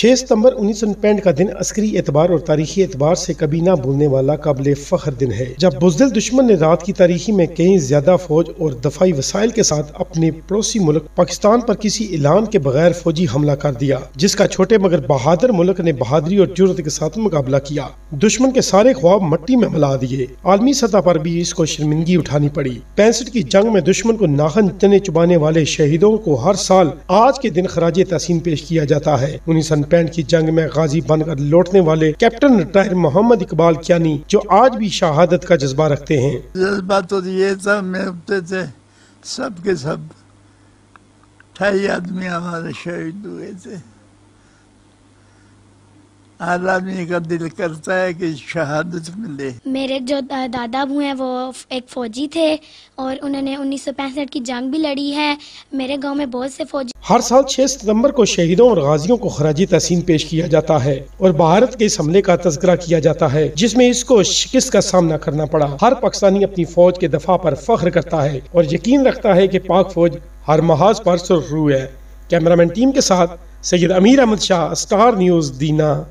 6 ستمبر 1965 کا دن عسکری اعتبار اور تاریخی اعتبار سے کبھی نہ بھولنے والا قابل فخر دن ہے، جب بزدل دشمن نے رات کی تاریخی میں کہیں زیادہ فوج اور دفاعی وسائل کے ساتھ اپنے پڑوسی ملک پاکستان پر کسی اعلان کے بغیر فوجی حملہ کر دیا، جس کا چھوٹے مگر بہادر ملک نے بہادری اور جرأت کے ساتھ مقابلہ کیا۔ دشمن کے سارے خواب مٹی میں ملا دیے، عالمی سطح پر بھی اس کو شرمندگی اٹھانی پڑی۔ 65 کی جنگ میں دشمن کو ناخن چنے چبانے والے شہیدوں کو ہر سال آج کے دن خراج تحسین پیش کیا جاتا ہے۔ 1965 کی جنگ میں غازی بن کر لوٹنے والے کیپٹن ریٹائر محمد اقبال کیانی، جو آج بھی شہادت کا جذبہ رکھتے ہیں۔ جذبہ تو یہ تھا، میں اٹھتے تھے سب کے سب 28 آدمی ہمارے شہید ہوئے تھے۔ ہر آدمی کا دل کرتا ہے کہ شہادت ملے۔ میرے جو دادا ابو ہیں وہ ایک فوجی تھے اور انہوں نے 1965 کی جنگ بھی لڑی ہے۔ میرے گاؤں میں بہت سے فوجی ہر سال 6 ستمبر کو شہیدوں اور غازیوں کو خراج تحسین پیش کیا جاتا ہے اور بھارت کے اس حملے کا تذکرہ کیا جاتا ہے جس میں اس کو شکست کا سامنا کرنا پڑا۔ ہر پاکستانی اپنی فوج کے دفاع پر فخر کرتا ہے اور یقین رکھتا ہے کہ پاک فوج ہر محاذ پر سرخرو ہے۔ کیمرامین ٹیم کے ساتھ سید امیر احمد شاہ، اسٹار نیوز، دینا۔